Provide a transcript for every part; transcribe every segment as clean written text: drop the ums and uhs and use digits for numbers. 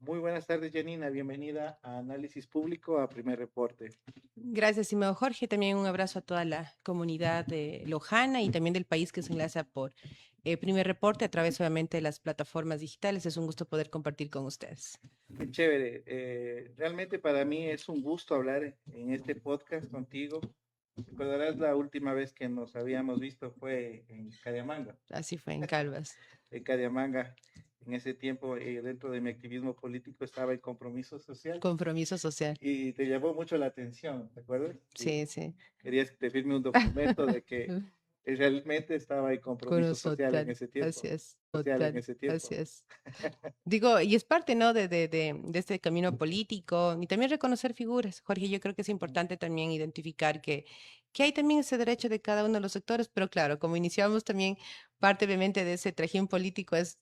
Muy buenas tardes, Janina. Bienvenida a Análisis Público, a Primer Reporte. Gracias, estimado Jorge. También un abrazo a toda la comunidad de Lojana y también del país que se enlaza por Primer Reporte a través obviamente de las plataformas digitales. Es un gusto poder compartir con ustedes. Qué chévere. Realmente para mí es un gusto hablar en este podcast contigo. Recordarás la última vez que nos habíamos visto fue en Cariamanga. Así fue en Calvas. En Cariamanga, en ese tiempo, dentro de mi activismo político, estaba el compromiso social Compromiso social. y te llamó mucho la atención, ¿te acuerdas? Y Sí, sí. querías que te firme un documento de que realmente estaba el Con compromiso social en total. ese Así tiempo. es. Social en Total. ese Así tiempo. es. Digo, y es parte, ¿no? De este camino político y también reconocer figuras. Jorge, yo creo que es importante también identificar que hay también ese derecho de cada uno de los sectores, pero claro, como iniciamos también parte obviamente de ese trajín político es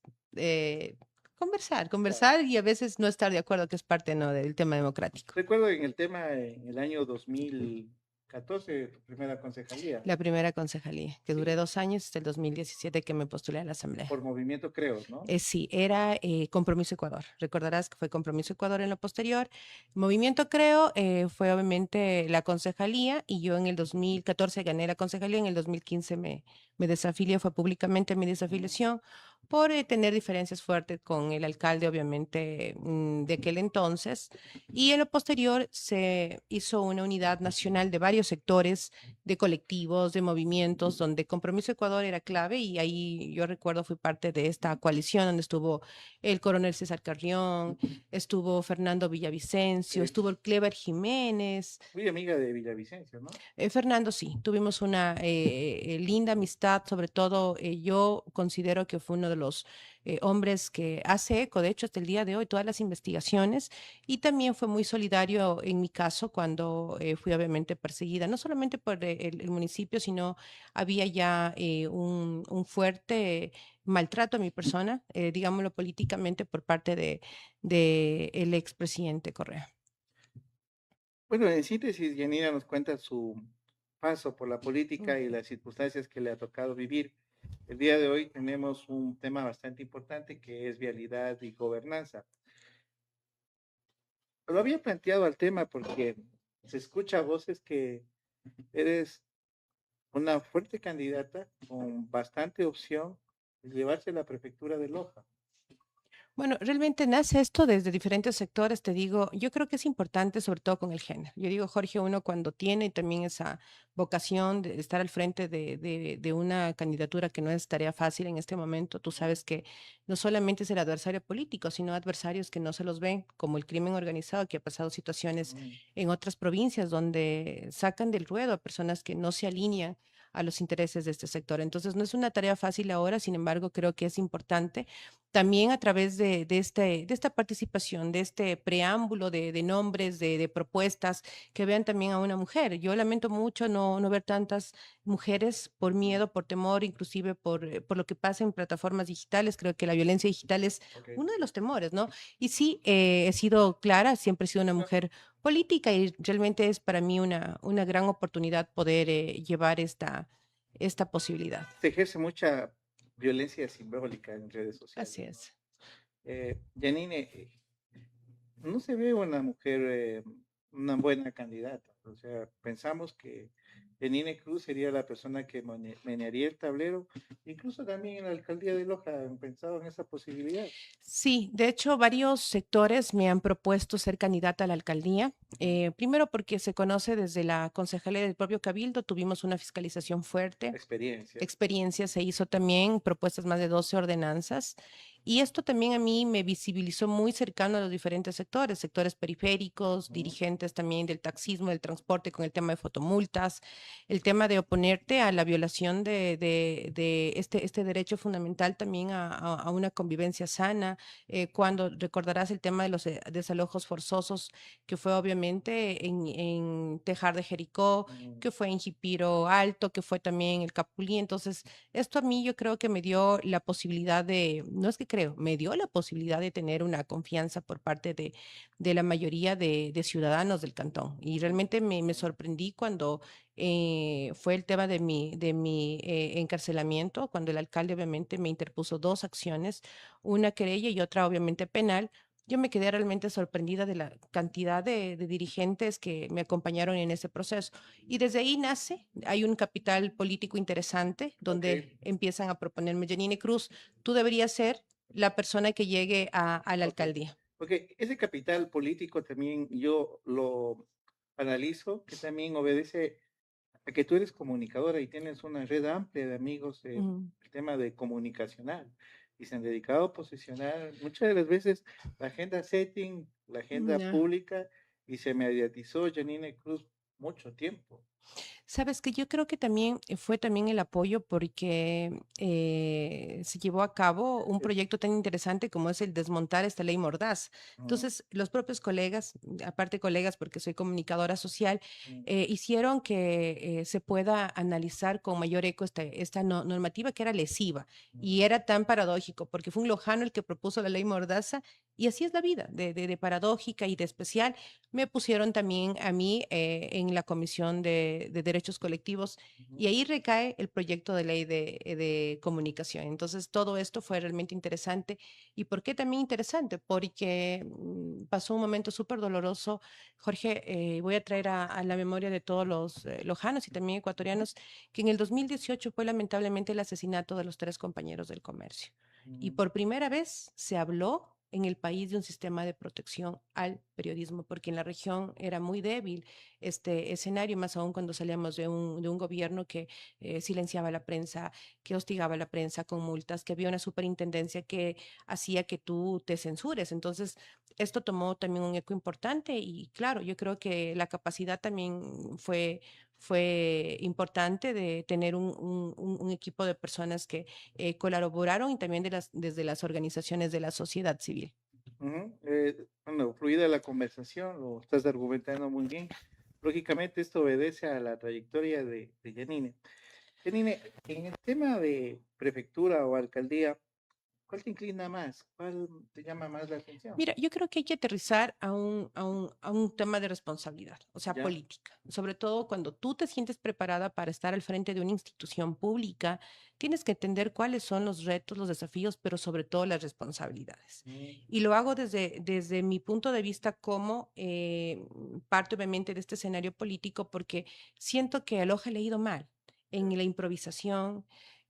conversar, Claro. conversar y a veces no estar de acuerdo, que es parte, ¿no? Del tema democrático. Recuerdo en el tema, en el año 2014, tu primera concejalía, La primera concejalía, que duré sí, 2 años, hasta el 2017 que me postulé a la asamblea. por Movimiento Creo, ¿no? Sí, era Compromiso Ecuador. Recordarás que fue Compromiso Ecuador en lo posterior. Movimiento Creo fue obviamente la concejalía y yo en el 2014 gané la concejalía, en el 2015 me desafilié, fue públicamente mi Mm. desafiliación por tener diferencias fuertes con el alcalde, obviamente, de aquel entonces. Y en lo posterior se hizo una unidad nacional de varios sectores, de colectivos, de movimientos, donde Compromiso Ecuador era clave y ahí yo recuerdo fui parte de esta coalición donde estuvo el coronel César Carrión, estuvo Fernando Villavicencio, estuvo el Es Clever Jiménez. muy amiga de Villavicencio, ¿no? Fernando, sí, tuvimos una linda amistad, sobre todo yo considero que fue uno de los hombres que hace eco, de hecho, hasta el día de hoy, todas las investigaciones y también fue muy solidario en mi caso cuando fui obviamente perseguida, no solamente por el municipio, sino había ya un fuerte maltrato a mi persona, digámoslo políticamente, por parte de el expresidente Correa. Bueno, en síntesis, Janina nos cuenta su paso por la política y las circunstancias que le ha tocado vivir. El día de hoy tenemos un tema bastante importante que es vialidad y gobernanza. Lo había planteado al tema porque se escucha voces que eres una fuerte candidata con bastante opción de llevarse la prefectura de Loja. Bueno, realmente nace esto desde diferentes sectores, te digo, yo creo que es importante sobre todo con el género. Yo digo, Jorge, uno cuando tiene también esa vocación de estar al frente de una candidatura que no es tarea fácil en este momento, tú sabes que no solamente es el adversario político, sino adversarios que no se los ven, como el crimen organizado, que ha pasado situaciones Mm. en otras provincias donde sacan del ruedo a personas que no se alinean a los intereses de este sector. Entonces, no es una tarea fácil ahora, sin embargo, creo que es importante también a través de esta participación, de este preámbulo de nombres, de propuestas, que vean también a una mujer. Yo lamento mucho no ver tantas mujeres por miedo, por temor, inclusive por lo que pasa en plataformas digitales. Creo que la violencia digital es Ok. uno de los temores, ¿no? Y sí, he sido clara, siempre he sido una No, mujer política y realmente es para mí una gran oportunidad poder llevar esta posibilidad. se ejerce mucha violencia simbólica en redes Así sociales, ¿no? es. Janine, no se ve una mujer, una buena candidata. O sea, pensamos que Janine Cruz sería la persona que menearía el tablero. Incluso también en la alcaldía de Loja han pensado en esa posibilidad. Sí, de hecho, varios sectores me han propuesto ser candidata a la alcaldía. Mm. Primero porque se conoce desde la concejalía del propio Cabildo, tuvimos una fiscalización fuerte, Experiencia. experiencia, se hizo también propuestas más de 12 ordenanzas y esto también a mí me visibilizó muy cercano a los diferentes sectores, sectores periféricos, Mm. dirigentes también del taxismo, del transporte con el tema de fotomultas, el tema de oponerte a la violación de este derecho fundamental también a una convivencia sana, cuando recordarás el tema de los desalojos forzosos, que fue obviamente en Tejar de Jericó, Mm. que fue en Jipiro Alto, que fue también el Capulí. Entonces, esto a mí yo creo que me dio la posibilidad de, no es que creo, me dio la posibilidad de tener una confianza por parte de la mayoría de ciudadanos del cantón. Y realmente me sorprendí cuando fue el tema de mi encarcelamiento, cuando el alcalde obviamente me interpuso dos acciones, una querella y otra obviamente penal, Yo me quedé realmente sorprendida de la cantidad de dirigentes que me acompañaron en ese proceso. Y desde ahí nace, hay un capital político interesante Ok, donde empiezan a proponerme, Janine Cruz, tú deberías ser la persona que llegue a la ok. alcaldía. Porque ese capital político también yo lo analizo, que también obedece a que tú eres comunicadora y tienes una red amplia de amigos en Ujú. el tema de comunicacional y se han dedicado a posicionar muchas de las veces la agenda setting, la agenda Ya. pública y se mediatizó Janine Cruz mucho tiempo. Sabes que yo creo que también fue también el apoyo porque se llevó a cabo un Es- proyecto tan interesante como es el desmontar esta ley Mordaz. mm, Entonces, los propios colegas, aparte colegas porque soy comunicadora social, mm, hicieron que se pueda analizar con mayor eco esta normativa que era lesiva. mm, Y era tan paradójico porque fue un lojano el que propuso la ley Mordaza y así es la vida, de paradójica y de especial. Me pusieron también a mí en la Comisión de Derechos Colectivos ujú, y ahí recae el proyecto de ley de comunicación. Entonces, todo esto fue realmente interesante. ¿Y por qué también interesante? Porque pasó un momento súper doloroso. Jorge, voy a traer a la memoria de todos los lojanos y también ecuatorianos que en el 2018 fue lamentablemente el asesinato de los tres compañeros del comercio. Y mm, por primera vez se habló en el país de un sistema de protección al periodismo, porque en la región era muy débil este escenario, más aún cuando salíamos de un gobierno que silenciaba la prensa, que hostigaba a la prensa con multas, que había una superintendencia que hacía que tú te censures. Entonces, esto tomó también un eco importante y claro, yo creo que la capacidad también fue importante de tener un equipo de personas que colaboraron y también desde las organizaciones de la sociedad civil. ujú. Bueno, fluida la conversación, lo estás argumentando muy bien. Lógicamente esto obedece a la trayectoria de Janine. Janine, en el tema de prefectura o alcaldía, ¿cuál te inclina más? ¿Cuál te llama más la atención? Mira, yo creo que hay que aterrizar a un tema de responsabilidad, o sea, ¿Ya? política. Sobre todo cuando tú te sientes preparada para estar al frente de una institución pública, tienes que entender cuáles son los retos, los desafíos, pero sobre todo las responsabilidades. Mm, Y lo hago desde mi punto de vista como parte, obviamente, de este escenario político, porque siento que a Loja le ha ido mal en la improvisación,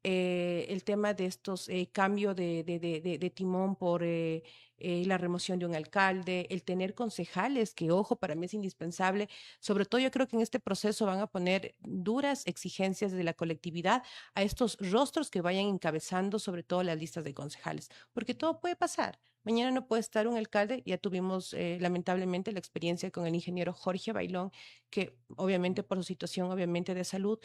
el tema de estos cambio de timón por la remoción de un alcalde, el tener concejales, que ojo, para mí es indispensable. Sobre todo yo creo que en este proceso van a poner duras exigencias de la colectividad a estos rostros que vayan encabezando sobre todo las listas de concejales, porque todo puede pasar. Mañana no puede estar un alcalde, ya tuvimos lamentablemente la experiencia con el ingeniero Jorge Bailón, que obviamente por su situación, obviamente de salud,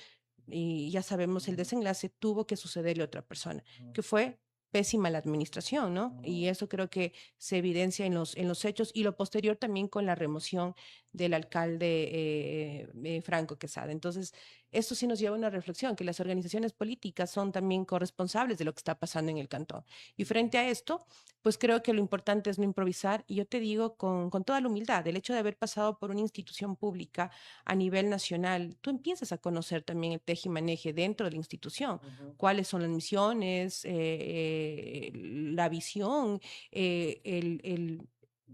y ya sabemos el mm, desenlace, tuvo que sucederle a otra persona, mm, que fue pésima la administración, ¿no? Y mm, eso creo que se evidencia en los hechos y lo posterior también con la remoción del alcalde Franco Quesada. Entonces, esto sí nos lleva a una reflexión, que las organizaciones políticas son también corresponsables de lo que está pasando en el cantón. Y frente a esto, pues creo que lo importante es no improvisar. Y yo te digo con toda la humildad, el hecho de haber pasado por una institución pública a nivel nacional, tú empiezas a conocer también el tejimaneje dentro de la institución, ujú. cuáles son las misiones, la visión, el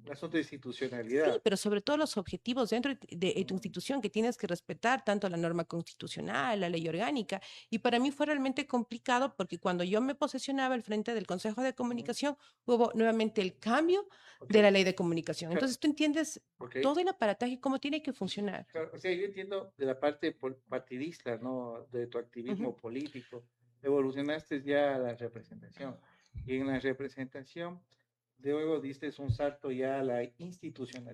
El asunto de sí, institucionalidad. pero sobre todo los objetivos dentro de tu Mm, institución que tienes que respetar tanto la norma constitucional, la ley orgánica. Y para mí fue realmente complicado porque cuando yo me posesionaba al frente del Consejo de mm, Comunicación, hubo nuevamente el cambio ok, de la ley de comunicación. claro, Entonces tú entiendes ok. todo el aparataje, cómo tiene que funcionar. Claro, o sea, yo entiendo de la parte partidista, ¿no? De tu Ujú. activismo político. Evolucionaste ya a la representación. Y en la representación, de luego diste un salto ya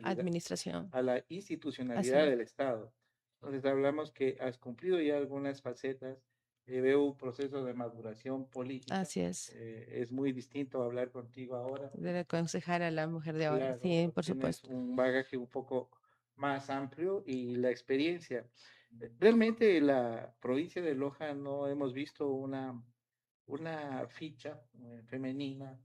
Administración, a la así institucionalidad es. del Estado. Entonces hablamos que has cumplido ya algunas facetas, veo un proceso de maduración política. Así es. Es muy distinto hablar contigo ahora. Debe aconsejar a la mujer de ahora. Sí, Claro, por tienes supuesto. un bagaje un poco más amplio y la experiencia. Realmente en la provincia de Loja no hemos visto una ficha femenina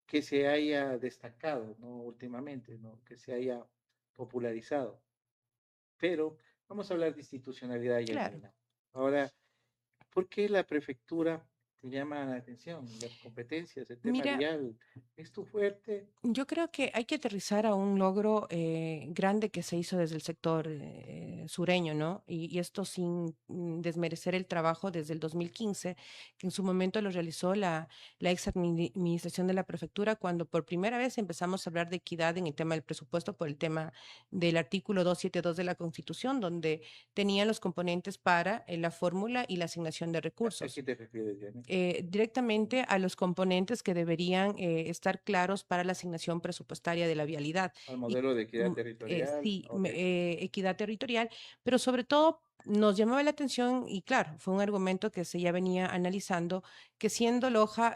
que se haya destacado, ¿no? Últimamente, ¿no? Que se haya popularizado. Pero vamos a hablar de institucionalidad, Claro. Yanina. Ahora, ¿por qué la prefectura te llama la atención? Las competencias, el tema Mira, vial, ¿es tu fuerte? yo creo que hay que aterrizar a un logro grande que se hizo desde el sector sureño, ¿no? Y esto sin desmerecer el trabajo desde el 2015, que en su momento lo realizó la ex administración de la prefectura, cuando por primera vez empezamos a hablar de equidad en el tema del presupuesto por el tema del artículo 272 de la Constitución, donde tenían los componentes para la fórmula y la asignación de ¿A qué recursos te refieres, Jenny? directamente a los componentes que deberían estar claros para la asignación presupuestaria de la vialidad. Al Y modelo de equidad territorial. sí, Ok. equidad territorial, pero sobre todo nos llamaba la atención y claro, fue un argumento que se ya venía analizando, que siendo Loja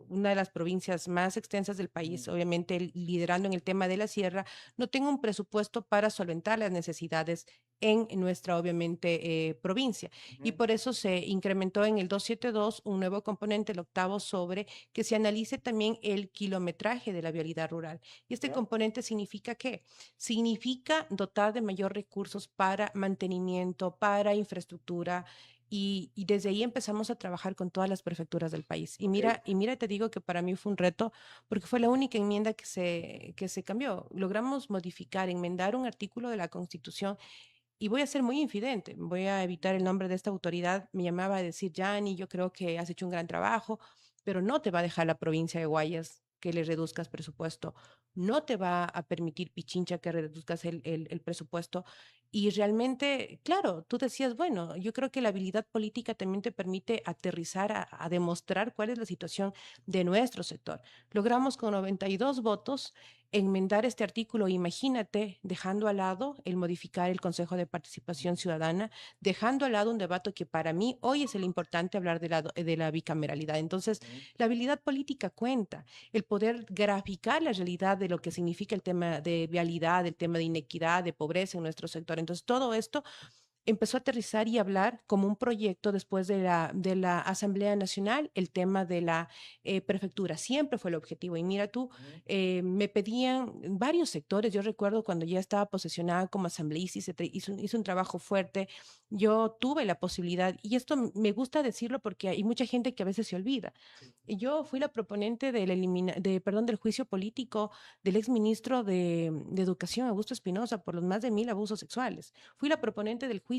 una de las provincias más extensas del país, Mm, obviamente liderando en el tema de la sierra, no tenga un presupuesto para solventar las necesidades en nuestra, obviamente, provincia. Y ujú, por eso se incrementó en el 272 un nuevo componente, el octavo, sobre que se analice también el kilometraje de la vialidad rural. Y este ¿ya? componente significa ¿qué? Significa dotar de mayor recursos para mantenimiento, para infraestructura. Y desde ahí empezamos a trabajar con todas las prefecturas del país. Ok. Y mira, te digo que para mí fue un reto porque fue la única enmienda que se cambió. Logramos modificar, enmendar un artículo de la Constitución y voy a ser muy infidente, voy a evitar el nombre de esta autoridad. Me llamaba a decir, Yanni, yo creo que has hecho un gran trabajo, pero no te va a dejar la provincia de Guayas que le reduzcas presupuesto, no te va a permitir Pichincha que reduzcas el presupuesto. Y realmente, claro, tú decías, bueno, yo creo que la habilidad política también te permite aterrizar a demostrar cuál es la situación de nuestro sector. Logramos con 92 votos enmendar este artículo, imagínate, dejando al lado el modificar el Consejo de Participación Ciudadana, dejando al lado un debate que para mí hoy es el importante hablar de la bicameralidad. Entonces, Ujú. la habilidad política cuenta, el poder graficar la realidad de lo que significa el tema de vialidad, el tema de inequidad, de pobreza en nuestro sector. Entonces, todo esto empezó a aterrizar y hablar como un proyecto después de la Asamblea Nacional, el tema de la prefectura. Siempre fue el objetivo. Y mira tú, Ujú. me pedían varios sectores. Yo recuerdo cuando ya estaba posesionada como asambleísta y hizo un trabajo fuerte. Yo tuve la posibilidad, y esto me gusta decirlo porque hay mucha gente que a veces se olvida. Sí. Yo fui la proponente perdón, del juicio político del exministro de Educación, Augusto Espinosa, por los más de 1000 abusos sexuales. Fui la proponente del juicio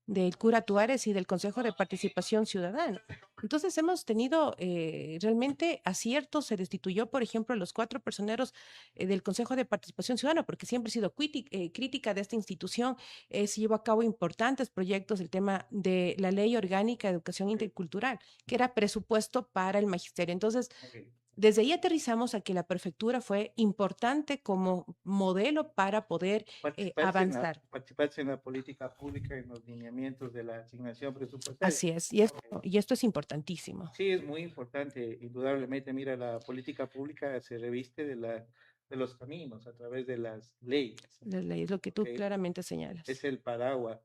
del cura Tuárez y del Consejo de Participación Ciudadana. Entonces hemos tenido realmente aciertos. Se destituyó, por ejemplo, a los 4 personeros del Consejo de Participación Ciudadana, porque siempre he sido crítica de esta institución. Se llevó a cabo importantes proyectos, el tema de la Ley Orgánica de Educación Ok. Intercultural, que era presupuesto para el magisterio. Entonces, Ok. desde ahí aterrizamos a que la prefectura fue importante como modelo para poder avanzar. Participarse en la política pública, en los lineamientos de la asignación presupuestaria. Así es, Ok. y esto es importantísimo. Sí, es muy importante, indudablemente. Mira, la política pública se reviste de los caminos a través de las leyes. La ley es lo que ¿Ok? tú claramente Es señalas. el paraguas.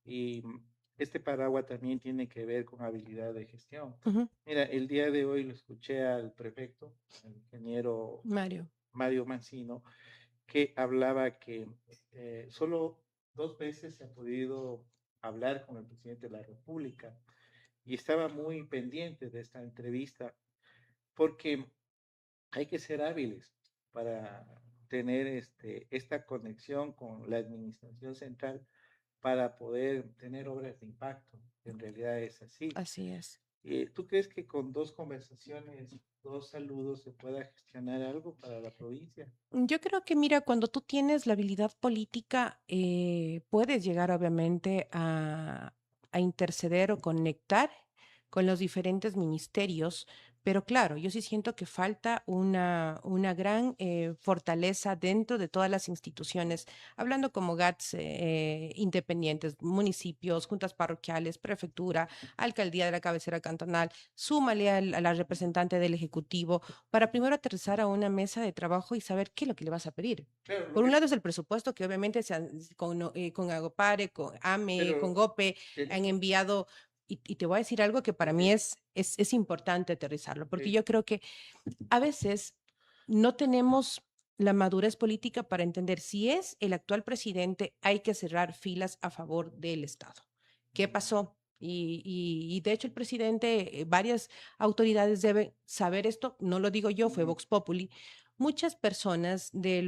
Y este paraguas también tiene que ver con habilidad de gestión. Ujú. Mira, el día de hoy lo escuché al prefecto, el ingeniero Mario. Mario Mancino, que hablaba que solo 2 veces se ha podido hablar con el presidente de la República y estaba muy pendiente de esta entrevista porque hay que ser hábiles para tener esta conexión con la administración central para poder tener obras de impacto. En realidad es así. Así es. ¿Tú crees que con 2 conversaciones, 2 saludos, se pueda gestionar algo para la provincia? Yo creo que, mira, cuando tú tienes la habilidad política, puedes llegar obviamente a interceder o conectar con los diferentes ministerios, pero claro, yo sí siento que falta una gran fortaleza dentro de todas las instituciones, hablando como GATS independientes, municipios, juntas parroquiales, prefectura, alcaldía de la cabecera cantonal, súmale a la representante del Ejecutivo para primero aterrizar a una mesa de trabajo y saber qué es lo que le vas a pedir. Claro, lo Por un que, lado es el presupuesto que obviamente con Agopare, con AME, con pero GOPE han Janine, enviado, y te voy a decir algo que para ok, mí es importante aterrizarlo, ok, porque yo creo que a veces no tenemos la madurez política para entender si es el actual presidente, hay que cerrar filas a favor del Estado. ¿Qué pasó? Y de hecho el presidente, varias autoridades deben saber esto, no lo digo yo, fue Ujú, Vox Populi. Muchas personas de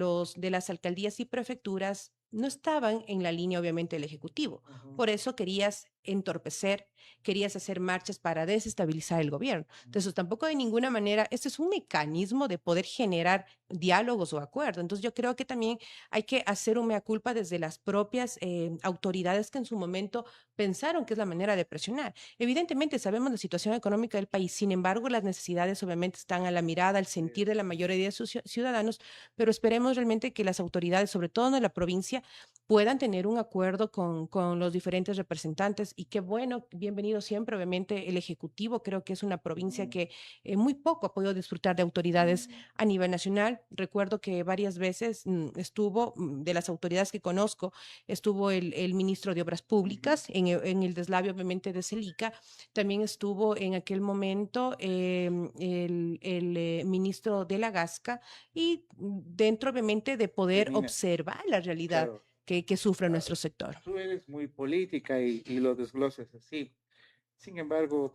las alcaldías y prefecturas no estaban en la línea, obviamente, del Ejecutivo. ujú, Por eso querías entorpecer, querías hacer marchas para desestabilizar el gobierno. ujú. Entonces, tampoco de ninguna manera, este es un mecanismo de poder generar diálogos o acuerdos. Entonces, yo creo que también hay que hacer un mea culpa desde las propias autoridades que en su momento pensaron que es la manera de presionar. Evidentemente, sabemos la situación económica del país, sin embargo, las necesidades obviamente están a la mirada, al Sí, sentir de la mayoría de sus ciudadanos, pero esperemos realmente que las autoridades, sobre todo en la provincia, puedan tener un acuerdo con los diferentes representantes y qué bueno, bienvenido siempre, obviamente el Ejecutivo, creo que es una provincia ujú, que muy poco ha podido disfrutar de autoridades ujú, a nivel nacional. Recuerdo que varias veces estuvo, de las autoridades que conozco, estuvo el ministro de Obras ujú. Públicas en el deslavio obviamente de Celica, también estuvo en aquel momento el ministro de la Gasca y dentro obviamente de poder Termina, observar la realidad claro. que sufre Ah, nuestro sector. tú eres muy política y lo desglosas así. Sin embargo,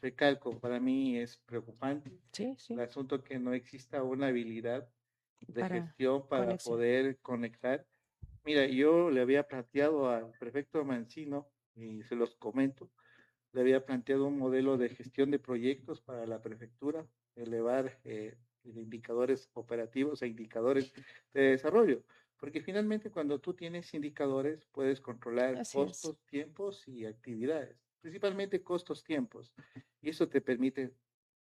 recalco, para mí es preocupante Sí, el sí, asunto que no exista una habilidad de para gestión para conexión. poder conectar. Mira, yo le había planteado al prefecto Mancino, y se los comento, le había planteado un modelo de gestión de proyectos para la prefectura, elevar indicadores operativos e indicadores de desarrollo, porque finalmente cuando tú tienes indicadores puedes controlar Así es, costos, tiempos y actividades, principalmente costos, tiempos, y eso te permite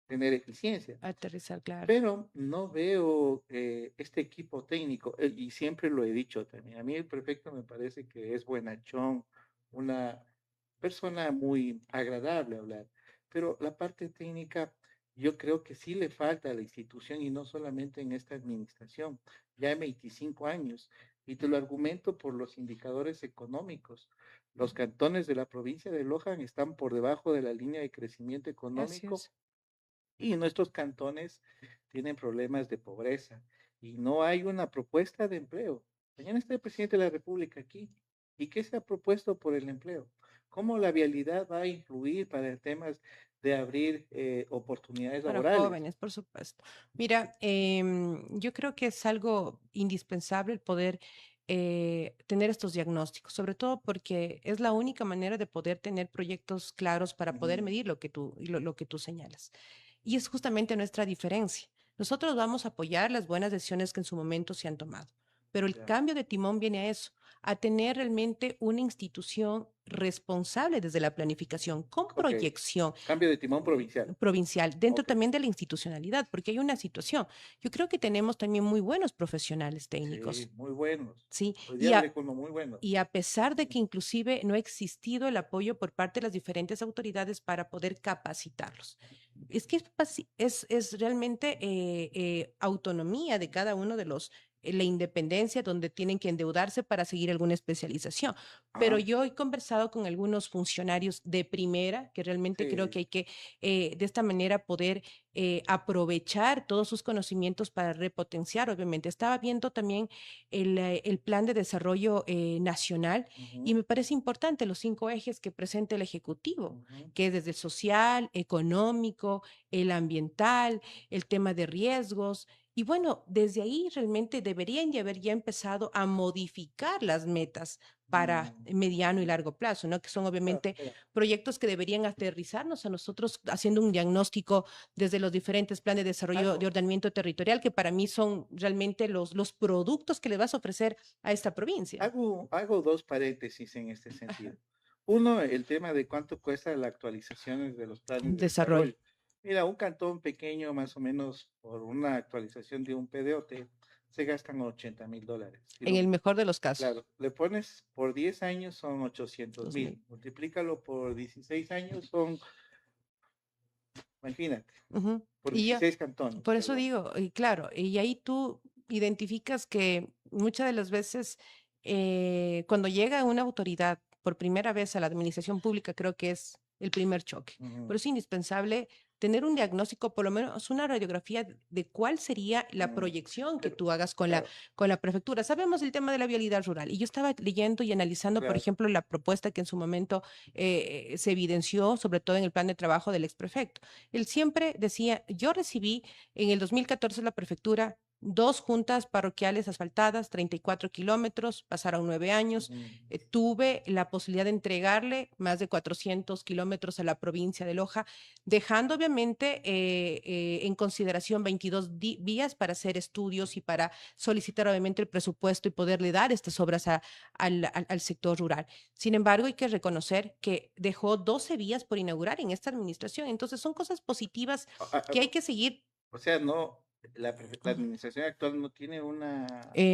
tener eficiencia. aterrizar, claro. Pero no veo este equipo técnico, y siempre lo he dicho también. A mí el prefecto me parece que es buenachón, una persona muy agradable hablar, pero la parte técnica yo creo que sí le falta a la institución y no solamente en esta administración. Ya hay 25 años y te lo argumento por los indicadores económicos. Los cantones de la provincia de Loja están por debajo de la línea de crecimiento Así económico es. y nuestros cantones tienen problemas de pobreza y no hay una propuesta de empleo. Mañana está el presidente de la República aquí. ¿Y qué se ha propuesto por el empleo? ¿Cómo la vialidad va a influir para temas de abrir oportunidades Para laborales? jóvenes, por supuesto. Mira, yo creo que es algo indispensable el poder tener estos diagnósticos, sobre todo porque es la única manera de poder tener proyectos claros para poder Ujú, medir lo que tú señalas. Y es justamente nuestra diferencia. Nosotros vamos a apoyar las buenas decisiones que en su momento se han tomado, pero el ya, cambio de timón viene a eso, a tener realmente una institución responsable desde la planificación, con ok. proyección Cambio de timón provincial. provincial, dentro Ok. también de la institucionalidad, porque hay una situación. Yo creo que tenemos también muy buenos profesionales Sí, técnicos, muy buenos. ¿sí? Hoy día hablé con unos muy buenos. Y a pesar de que inclusive no ha existido el apoyo por parte de las diferentes autoridades para poder capacitarlos. Es que es realmente autonomía de cada uno de los, la independencia donde tienen que endeudarse para seguir alguna especialización. Pero Ah, yo he conversado con algunos funcionarios de primera que realmente creo que sí. hay que de esta manera poder aprovechar todos sus conocimientos para repotenciar, obviamente. Estaba viendo también el plan de desarrollo nacional y Ujú, me parece importante los 5 ejes que presenta el Ejecutivo, ujú. que es desde el social, económico, el ambiental, el tema de riesgos. Y bueno, desde ahí realmente deberían ya haber ya empezado a modificar las metas para Mm, mediano y largo plazo, ¿no? Que son ah, obviamente mira, proyectos que deberían aterrizarnos a nosotros haciendo un diagnóstico desde los diferentes planes de desarrollo de algo, ordenamiento territorial, que para mí son realmente los productos que le vas a ofrecer a esta provincia. hago dos paréntesis en este sentido. Uno, el tema de cuánto cuesta la actualizaciones de los planes de Desarrollo. desarrollo. Mira, un cantón pequeño, más o menos, por una actualización de un PDOT, se gastan $80,000. Si En lo, el mejor de los casos, claro, le pones por 10 años son 800,000. 2000. Multiplícalo por 16 años son, imagínate, Ujú. por Y yo, 16 cantones, por eso perdón. digo, y claro, y ahí tú identificas que muchas de las veces cuando llega una autoridad por primera vez a la administración pública, creo que es el primer choque. Ujú, Pero es indispensable tener un diagnóstico, por lo menos una radiografía de cuál sería la Mm, proyección que pero, tú hagas claro, con la prefectura. Sabemos el tema de la vialidad rural y yo estaba leyendo y analizando, por claro. ejemplo, la propuesta que en su momento se evidenció, sobre todo en el plan de trabajo del exprefecto. Él siempre decía, yo recibí en el 2014 la prefectura dos juntas parroquiales asfaltadas, 34 kilómetros, pasaron 9 años. Ujú. Tuve la posibilidad de entregarle más de 400 kilómetros a la provincia de Loja, dejando obviamente en consideración 22 vías para hacer estudios y para solicitar obviamente el presupuesto y poderle dar estas obras al sector rural. Sin embargo, hay que reconocer que dejó 12 vías por inaugurar en esta administración. Entonces, son cosas positivas A- a- que hay que seguir. O sea, no, la administración actual no tiene una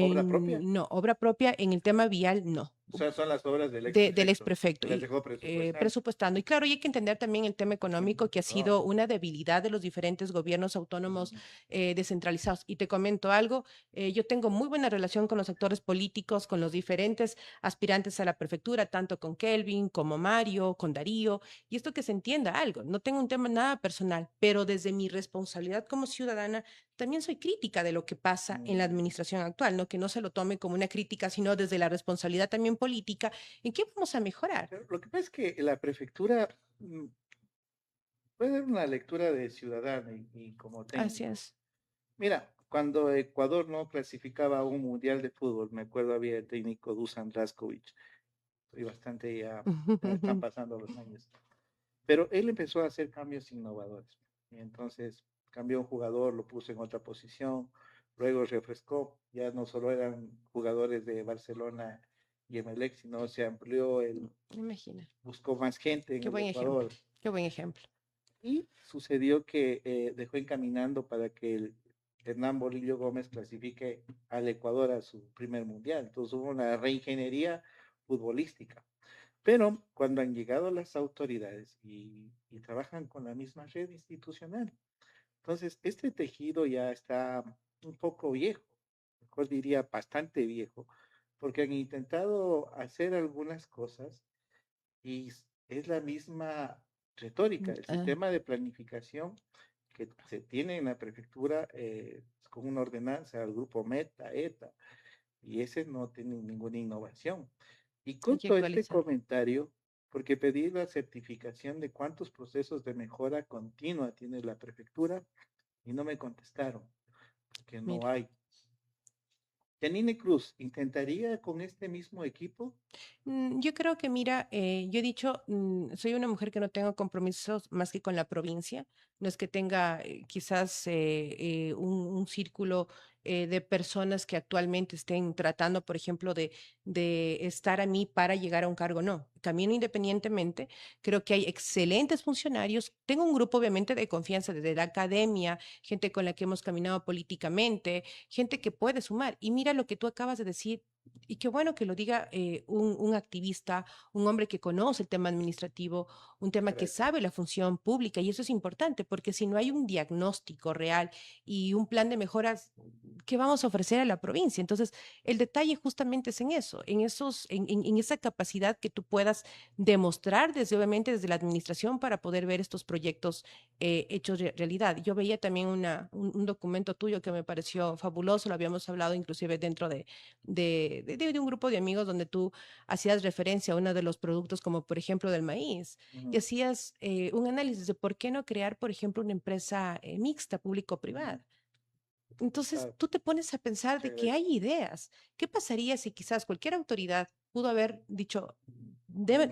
obra propia. No, obra propia en el tema vial, no. O sea, son las obras del ex Del ex prefecto, que prefecto las y dejó presupuestando. presupuestando. Y claro, y hay que entender también el tema económico que ha No. sido una debilidad de los diferentes gobiernos autónomos Mm, descentralizados. Y te comento algo, yo tengo muy buena relación con los actores políticos, con los diferentes aspirantes a la prefectura, tanto con Kelvin como Mario, con Darío, y esto que se entienda algo, no tengo un tema nada personal, pero desde mi responsabilidad como ciudadana, también soy crítica de lo que pasa en la mm. administración actual, ¿no? Que no se lo tome como una crítica, sino desde la responsabilidad también política. ¿En qué vamos a mejorar? Pero lo que pasa es que la prefectura puede dar una lectura de ciudadano y como Así técnico. es. Mira, cuando Ecuador no clasificaba a un mundial de fútbol, me acuerdo había el técnico Dusan Draskovic, y bastante ya están pasando los años. Pero él empezó a hacer cambios innovadores. Y entonces cambió un jugador, lo puso en otra posición, luego refrescó, ya no solo eran jugadores de Barcelona y Emelec, sino se amplió, Imagina. buscó más gente en Qué el buen ejemplo. Ecuador. Qué buen ejemplo. Y sucedió que dejó encaminando para que el Hernán Bolillo Gómez clasifique al Ecuador a su primer mundial. Entonces hubo una reingeniería futbolística. Pero cuando han llegado las autoridades y trabajan con la misma red institucional, entonces este tejido ya está un poco viejo, mejor diría bastante viejo, porque han intentado hacer algunas cosas y es la misma retórica, el Ah, sistema de planificación que se tiene en la prefectura con una ordenanza, el grupo Meta, ETA, y ese no tiene ninguna innovación. Y hay que corto este actualizar. comentario porque pedí la certificación de cuántos procesos de mejora continua tiene la prefectura y no me contestaron, que no Mira. hay. Janine Cruz, ¿intentaría con este mismo equipo? Yo creo que, mira, yo he dicho, soy una mujer que no tengo compromisos más que con la provincia. No es que tenga quizás un círculo de personas que actualmente estén tratando, por ejemplo, de estar a mí para llegar a un cargo. No, camino independientemente. Creo que hay excelentes funcionarios. Tengo un grupo, obviamente, de confianza desde la academia, gente con la que hemos caminado políticamente, gente que puede sumar. Y mira lo que tú acabas de decir y qué bueno que lo diga un activista, un hombre que conoce el tema administrativo, un tema que Gracias. sabe la función pública, y eso es importante, porque si no hay un diagnóstico real y un plan de mejoras, ¿qué vamos a ofrecer a la provincia? Entonces, el detalle justamente es en eso, en esa capacidad que tú puedas demostrar desde, obviamente, desde la administración para poder ver estos proyectos hechos realidad. Yo veía también un documento tuyo que me pareció fabuloso, lo habíamos hablado inclusive dentro de un grupo de amigos donde tú hacías referencia a uno de los productos como por ejemplo del maíz y Ujú, hacías un análisis de por qué no crear, por ejemplo, una empresa mixta, ujú. público-privada. Entonces, Ah, tú te pones a pensar muchas de que gracias. hay ideas. ¿Qué pasaría si quizás cualquier autoridad pudo haber dicho, Ujú.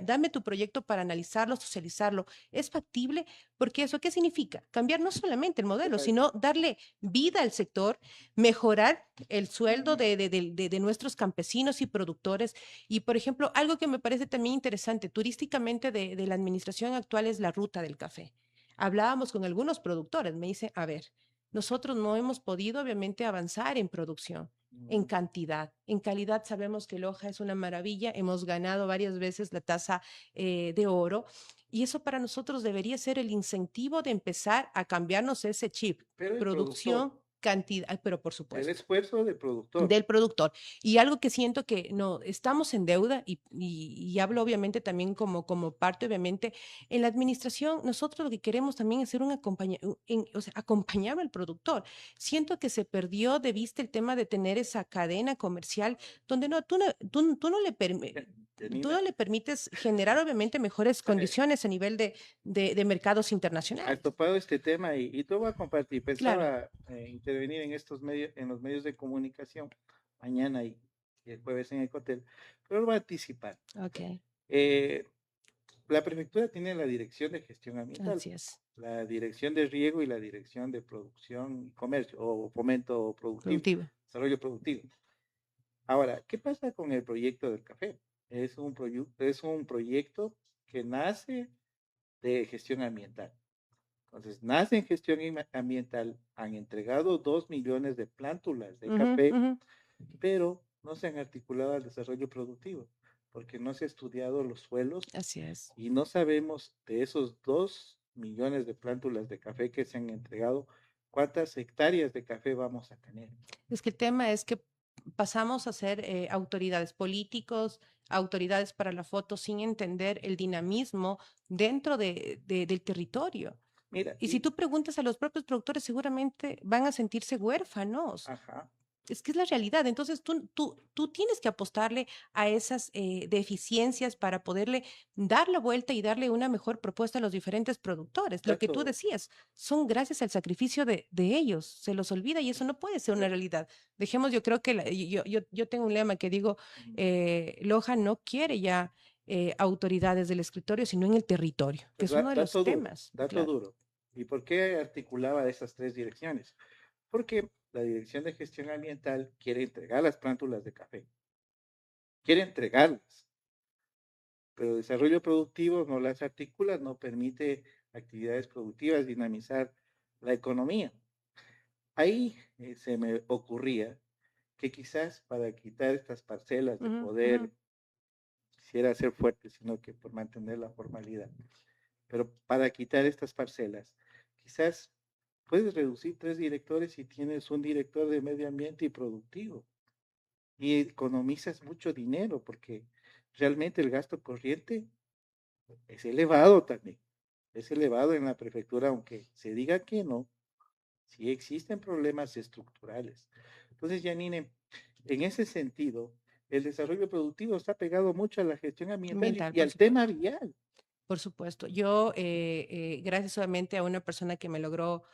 dame tu proyecto para analizarlo, socializarlo"? ¿Es factible? Porque eso, ¿qué significa? Cambiar no solamente el modelo, Claro. sino darle vida al sector, mejorar el sueldo Ujú, de nuestros campesinos y productores. Y, por ejemplo, algo que me parece también interesante, turísticamente de la administración actual es la ruta del café. Hablábamos con algunos productores, me dice, a ver, nosotros no hemos podido, obviamente, avanzar en producción, en ujú. cantidad. En calidad sabemos que Loja es una maravilla, hemos ganado varias veces la taza de oro y eso para nosotros debería ser el incentivo de empezar a cambiarnos ese chip. Pero el productor, Producción. cantidad, pero por el supuesto. esfuerzo del productor. Del productor. Y algo que siento que no, estamos en deuda y hablo obviamente también como parte, obviamente, en la administración, nosotros lo que queremos también es ser un o sea, acompañar al productor. Siento que se perdió de vista el tema de tener esa cadena comercial donde no, tú no le tú Janina, no le permites generar obviamente mejores condiciones a nivel de mercados has internacionales. topado este tema y te voy a compartir. Claro, Pensaba intervenir en estos medios, en los medios de comunicación, mañana y el jueves en Ecotel, pero lo voy a anticipar. ok, Eh, la prefectura tiene la dirección de gestión ambiental, así es. la dirección de riego y la dirección de producción y comercio o fomento productivo, Productivo. desarrollo productivo. Ahora, ¿qué pasa con el proyecto del café? Es un proyecto que nace de gestión ambiental. Entonces, nace en gestión ambiental, han entregado 2 millones de plántulas de Ujú, café, ujú, pero no se han articulado al desarrollo productivo, porque no se ha estudiado los suelos así es. y no sabemos de esos 2 millones de plántulas de café que se han entregado, cuántas hectáreas de café vamos a tener. Es que el tema es que pasamos a ser autoridades políticos, autoridades para la foto, sin entender el dinamismo dentro del territorio. Mira, Y si tú preguntas a los propios productores, seguramente van a sentirse huérfanos. ajá, Es que es la realidad. Entonces, tú tienes que apostarle a esas deficiencias para poderle dar la vuelta y darle una mejor propuesta a los diferentes productores. Lo que tú dato, decías, son gracias al sacrificio de ellos. Se los olvida y eso no puede ser una realidad. Dejemos, yo creo que yo tengo un lema que digo, mm, Loja no quiere ya autoridades del escritorio, sino en el territorio, que pues es uno de los dato duro, temas. dato Claro. duro. ¿Y por qué articulaba esas tres direcciones? Porque la Dirección de Gestión Ambiental quiere entregar las plántulas de café, quiere entregarlas, pero el desarrollo productivo no las articula, no permite actividades productivas, dinamizar la economía. Ahí se me ocurría que quizás para quitar estas parcelas de Ujú, ujú. poder, quisiera ser fuerte, sino que por mantener la formalidad, pero para quitar estas parcelas, quizás puedes reducir 3 directores y tienes un director de medio ambiente y productivo y economizas mucho dinero porque realmente el gasto corriente es elevado también. Es elevado en la prefectura, aunque se diga que no, sí existen problemas estructurales. Entonces, Janine, en ese sentido, el desarrollo productivo está pegado mucho a la gestión ambiental Ambiental, y por al tema supuesto. vial. Por supuesto. Yo, gracias obviamente a una persona que me logró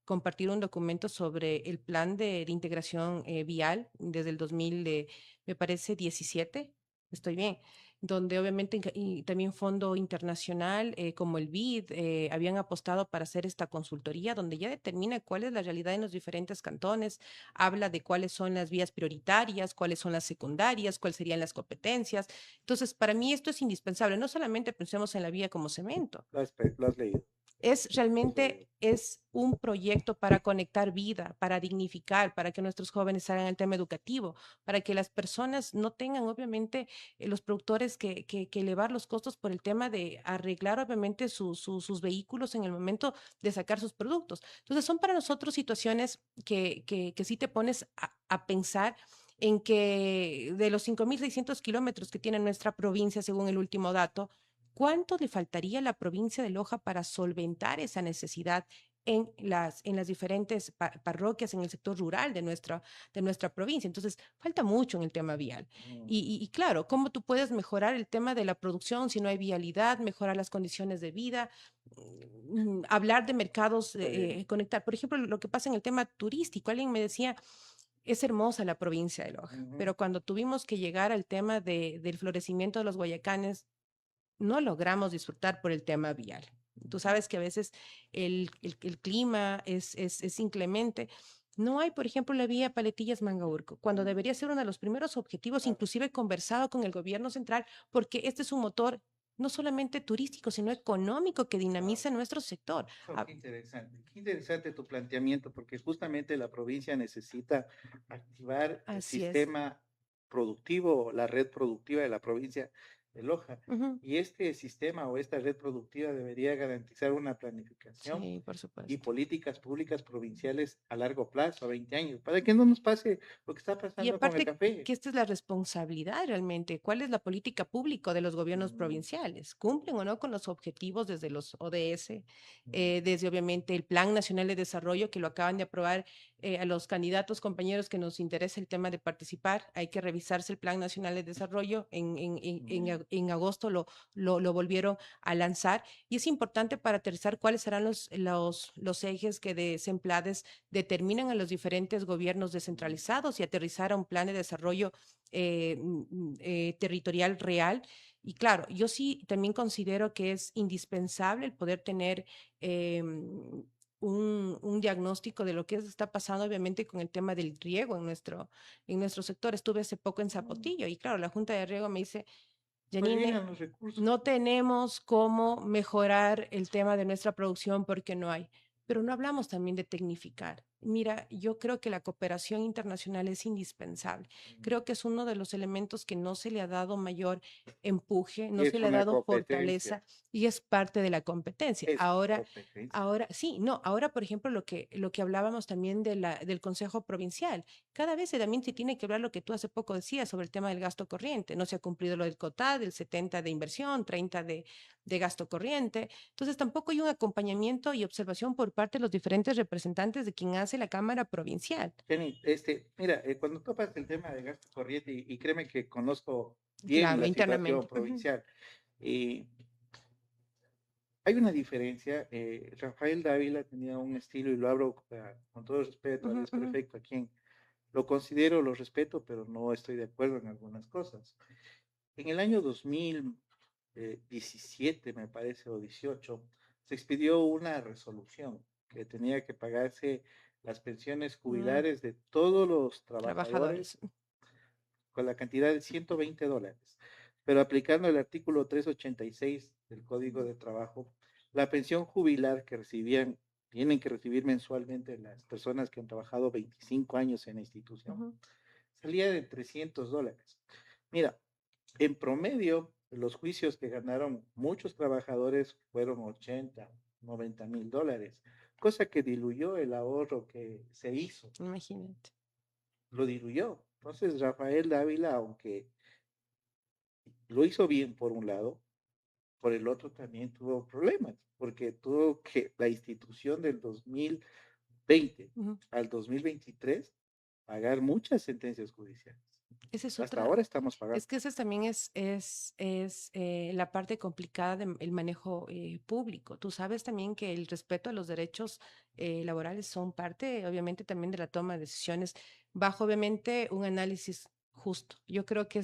compartir un documento sobre el plan de integración vial desde el 2000, me parece, 17, estoy bien, donde obviamente y también Fondo Internacional como el BID habían apostado para hacer esta consultoría donde ya determina cuál es la realidad en los diferentes cantones, habla de cuáles son las vías prioritarias, cuáles son las secundarias, cuáles serían las competencias. Entonces, para mí esto es indispensable. No solamente pensemos en la vía como cemento, Lo has leído, es lo has realmente leído. es un proyecto para conectar vida, para dignificar, para que nuestros jóvenes hagan el tema educativo, para que las personas no tengan, obviamente, los productores que elevar los costos por el tema de arreglar, obviamente, sus vehículos en el momento de sacar sus productos. Entonces, son para nosotros situaciones que sí te pones a pensar en que de los 5.600 kilómetros que tiene nuestra provincia, según el último dato, ¿cuánto le faltaría a la provincia de Loja para solventar esa necesidad en las diferentes parroquias, en el sector rural de nuestra provincia? Entonces, falta mucho en el tema vial. Mm, Y claro, ¿cómo tú puedes mejorar el tema de la producción si no hay vialidad, mejorar las condiciones de vida, hablar de mercados, está bien. conectar? Por ejemplo, lo que pasa en el tema turístico. Alguien me decía, es hermosa la provincia de Loja, Ujú, pero cuando tuvimos que llegar al tema del florecimiento de los Guayacanes, no logramos disfrutar por el tema vial. Tú ujú. sabes que a veces el clima es inclemente. No hay, por ejemplo, la vía Paletillas-Mangaurco, cuando Mm, debería ser uno de los primeros objetivos, claro. inclusive conversado con el gobierno central, porque este es un motor no solamente turístico, sino económico que Wow. dinamiza nuestro sector. Oh, qué interesante tu planteamiento, porque justamente la provincia necesita activar el Así es. sistema productivo, la red productiva de la provincia de Loja. Ujú. Y este sistema o esta red productiva debería garantizar una planificación Sí, por y supuesto. políticas públicas provinciales a largo plazo, a 20 años, para que no nos pase lo que está Y pasando con el aparte café. que esta es la responsabilidad realmente. ¿Cuál es la política pública de los gobiernos Mm, provinciales? ¿Cumplen o no con los objetivos desde los ODS, mm, desde obviamente el Plan Nacional de Desarrollo que lo acaban de aprobar a los candidatos, compañeros que nos interesa el tema de participar? Hay que revisarse el Plan Nacional de Desarrollo. mm. En agosto lo volvieron a lanzar y es importante para aterrizar cuáles serán los ejes que desempleados determinan a los diferentes gobiernos descentralizados y aterrizar a un plan de desarrollo territorial real. Y claro, yo sí también considero que es indispensable el poder tener un diagnóstico de lo que está pasando, obviamente, con el tema del riego en nuestro sector. Estuve hace poco en Mm. Zapotillo y claro, la Junta de Riego me dice, No Janine, llegan los recursos. no tenemos cómo mejorar el tema de nuestra producción porque no hay, pero no hablamos también de tecnificar. Mira, yo creo que la cooperación internacional es indispensable. Mm. Creo que es uno de los elementos que no se le ha dado mayor empuje, no se Es le ha una dado competencia, fortaleza y es parte de la competencia. es competencia. Ahora, sí, no, ahora, por ejemplo, lo que hablábamos también del Consejo Provincial, cada vez también se tiene que hablar lo que tú hace poco decías sobre el tema del gasto corriente. No se ha cumplido lo del COTAD, del 70 de inversión, 30 de gasto corriente. Entonces, tampoco hay un acompañamiento y observación por parte de los diferentes representantes de quien hace la Cámara Provincial. Jenny, mira, cuando topas el tema de gasto corriente, y créeme que conozco bien Claro, la situación internamente. Ujú, provincial, y hay una diferencia. Rafael Dávila tenía un estilo, y lo hablo con todo respeto al ujú, ujú, desperfecto, a quien lo considero, lo respeto, pero no estoy de acuerdo en algunas cosas. En el año 2017, me parece, o 18, se expidió una resolución que tenía que pagarse las pensiones mm, jubilares de todos los trabajadores. trabajadores con la cantidad de $120, pero aplicando el artículo 386 del Código de Trabajo, la pensión jubilar que tienen que recibir mensualmente las personas que han trabajado 25 años en la institución, Ujú, salía de $300. Mira, en promedio, los juicios que ganaron muchos trabajadores fueron 80, $90,000, cosa que diluyó el ahorro que se hizo, imagínate. lo diluyó. Entonces, Rafael Dávila, aunque lo hizo bien por un lado, por el otro también tuvo problemas, porque tuvo que la institución del 2020 Ujú. al 2023 pagar muchas sentencias judiciales. Esa es Hasta otra. ahora estamos Es pagando. que esa también es la parte complicada del manejo público. Tú sabes también que el respeto a los derechos laborales son parte, obviamente, también de la toma de decisiones bajo, obviamente, un análisis justo. Yo creo que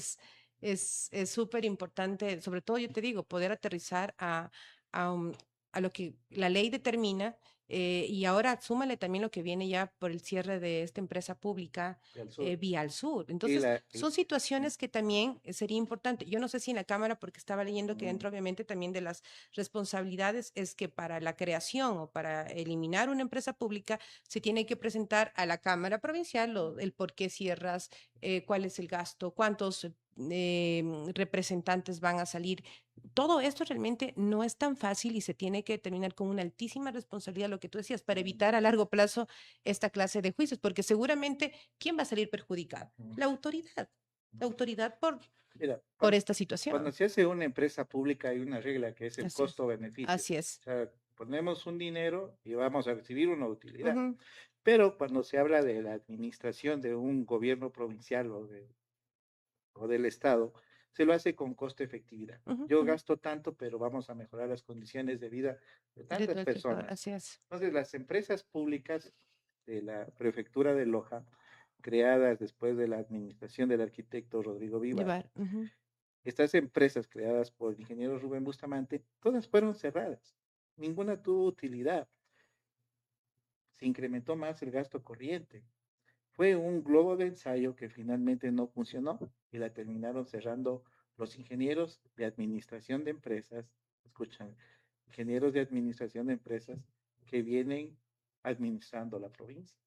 es súper importante, sobre todo, yo te digo, poder aterrizar a, a lo que la ley determina. Y ahora súmale también lo que viene ya por el cierre de esta empresa pública Y al sur. vía al sur. Y Entonces, la, y- son situaciones que también sería importante. Yo no sé si en la Cámara, porque estaba leyendo que mm, dentro obviamente también de las responsabilidades es que para la creación o para eliminar una empresa pública se tiene que presentar a la Cámara Provincial el por qué cierras, cuál es el gasto, cuántos representantes van a salir. Todo esto realmente no es tan fácil y se tiene que terminar con una altísima responsabilidad, lo que tú decías, para mm, evitar a largo plazo esta clase de juicios, porque seguramente, ¿quién va a salir perjudicado? mm. La autoridad Mira, por esta cuando situación. se hace una empresa pública hay una regla que es el Así es. costo-beneficio. Así es. O sea, ponemos un dinero y vamos a recibir una utilidad. Ujú, Pero cuando se habla de la administración de un gobierno provincial o del Estado, se lo hace con costo-efectividad. ujú, Yo ujú. gasto tanto, pero vamos a mejorar las condiciones de vida de De tantas todo el sector, personas. así es. Entonces, las empresas públicas de la prefectura de Loja, creadas después de la administración del arquitecto Rodrigo Vivar, Llevar. Ujú. estas empresas creadas por el ingeniero Rubén Bustamante, todas fueron cerradas. Ninguna tuvo utilidad. Se incrementó más el gasto corriente. Fue un globo de ensayo que finalmente no funcionó y la terminaron cerrando los ingenieros de administración de empresas, escuchan, ingenieros de administración de empresas que vienen administrando la provincia.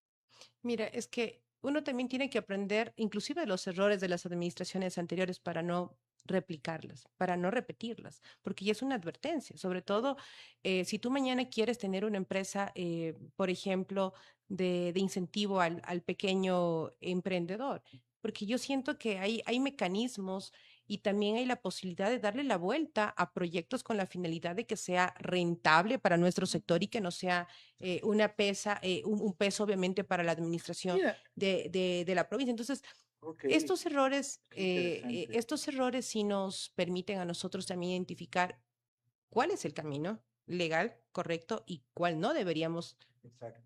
Mira, es que uno también tiene que aprender, inclusive de los errores de las administraciones anteriores para no replicarlas, para no repetirlas, porque ya es una advertencia, sobre todo si tú mañana quieres tener una empresa, por ejemplo, de incentivo al pequeño emprendedor, porque yo siento que hay mecanismos y también hay la posibilidad de darle la vuelta a proyectos con la finalidad de que sea rentable para nuestro sector y que no sea un peso obviamente para la administración Mira, de la provincia. Entonces, ok, qué interesante. estos errores sí nos permiten a nosotros también identificar cuál es el camino legal, correcto, y cuál no deberíamos Exacto.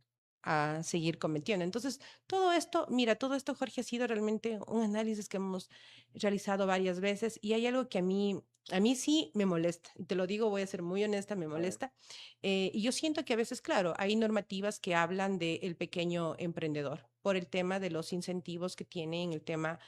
seguir cometiendo. Entonces, todo esto, mira, todo esto, Jorge, ha sido realmente un análisis que hemos realizado varias veces y hay algo que a mí sí me molesta. Y te lo digo, voy a ser muy honesta, me A ver. molesta. Y yo siento que a veces, claro, hay normativas que hablan del pequeño emprendedor por el tema de los incentivos que tienen, el tema